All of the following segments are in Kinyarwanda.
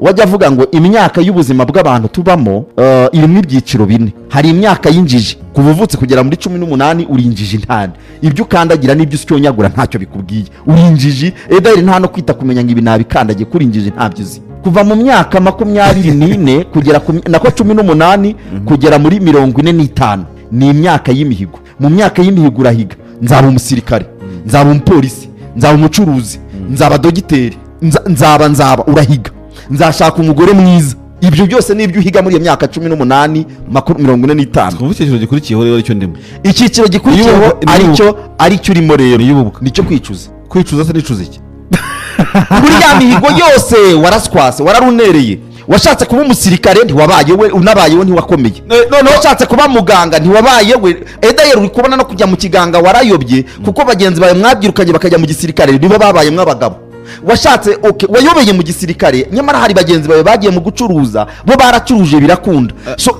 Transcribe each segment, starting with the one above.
wajya avuga ngo imyaka y'ubuzima bw'abantu tubamo irimo ibyiciro bine. Hari imyaka y'injiji, kuva uvutse kugera muri 18 uri injiji ntane, ibyo ukandagira n'ibyo usyonyagura ntacyo bikubwiye, uri injiji edaheri nta no kwita kumenya ngo ibi nabikandagiye, kuri injiji ntabyo uzi. Kuva mu myaka 24 kugera nako 18 kugera muri 45 ni imyaka y'imihigo. Mu myaka y'imihigo urahiga, nzaba umusirikare, nzaba umupolisi, nzaba umucuruzi, nzaba dogiteri, nzaba urahiga, nzashaka umugore mwiza. Ibyo byose nibyo uhiga muri iyo myaka 18 45. Twumva icyiciro gikurikiyeho rero icyo ndimo. Icyiciro gikurikiyeho aricyo urimo rero nicyo kwicuza. Kwicuza se nicuza iki? Muri ya mihigo yose waraswase, wararunereye, washatse kuba umusirikare ntiwabaye we, unabaye we ntiwakomeye. None washatse kuba muganga ntiwabaye we, edaheri uri kubona no kujya mu kiganga warayobye, kuko bagenzi bawe mwabyirukanye bakajya mu gisirikare nibo babaye mw'abagabo. Washatse wayobeye mu gisirikare, nyamara hari bagenzi bawe bagiye mu gucuruza, bo baracuruje birakunda. So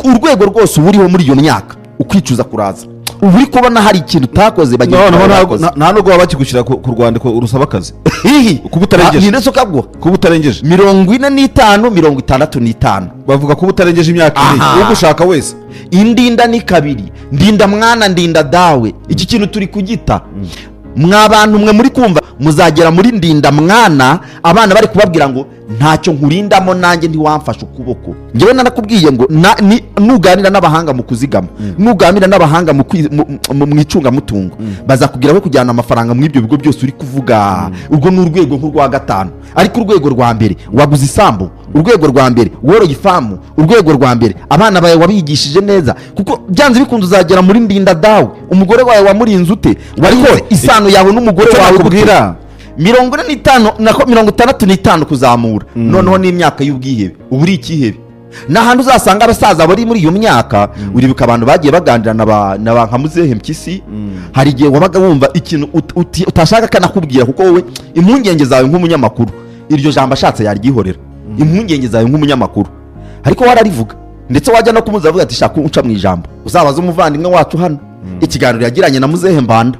urwego rwose uburiho muri iyo myaka ukwicuza kuraza, uri kubona hari ikintu utakoze bagenzi bawe. Nta nubwo baba bakigushyira ku rwandiko urusaba akazi kuba utarengeje. Ni ndetse ukabwo kuba utarengeje 45 65 bavuga kuba utarengeje imyaka iri ugushaka wese. Indinda ni kabiri, ndinda mwana ndinda dawe. Iki kintu turi kugita mwabantu mwe muri kumva muzagera muri ndinda mwana, abana bari kubabwira ngo ntacyo nkurindamo nanjye ntiwamfasha ukuboko. Ngewe nanakubwiye ngo nuganira n'abahanga mu kuzigama, nuganira n'abahanga mu icunga mutungo, bazakubwira ko kujyana amafaranga mu ibyo bigo byose uri kuvuga. Ubwo ni urwego nk'urwa 5. Ariko urwego rwa mbere waguze isambu, urwego rwa mbere woroye ifamu, urwego rwa mbere abana bawe wabigishije neza, kuko byanze bikunze uzagera muri ndinda dawe. Umugore wawe wamurinze ute? Wariko isano yawe n'umugore wawe kubwira 45 nako 65 kuzamura. Noneho ni imyaka y'ubwihebe, uburi ikihebe. N'ahantu uzasanga abasaza bari muri iyo myaka, uribuka abantu bagiye baganira na nka Muzehe Mpyisi. Hari igihe wabaga wumva ikintu utashaka kanakubwira, kuko wowe impungenge zawe nk'umunyamakuru iryo jambo ashatse yaryihorera. Impungenge zawe nk'umunyamakuru ariko wararivuga, ndetse wajya no kumuza avuga ati shaka unca mu ijambo. Uzabaza umuvandimwe wacu hano ikiganiro yagiranye na Muzehe Mbanda,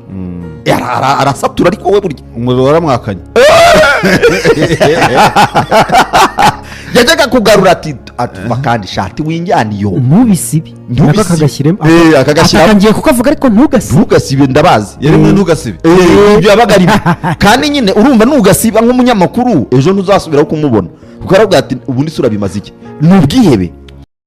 arasatura ariko we burya umuriro waramwakanye. Yajyaga kugarura ati kandi shati winjyaniyo ntubisibe akagashyiremo akagangiye kukavuga, ariko ntugasibe ndabazi yari mwe ntugasibe ibyo yabaga ari kandi nyine urumva nugasiba nk'umunyamakuru ejo ntuzasubiraho kumubona, kuko aravuga ati ubundi sura bimaze iki? Nubwihebe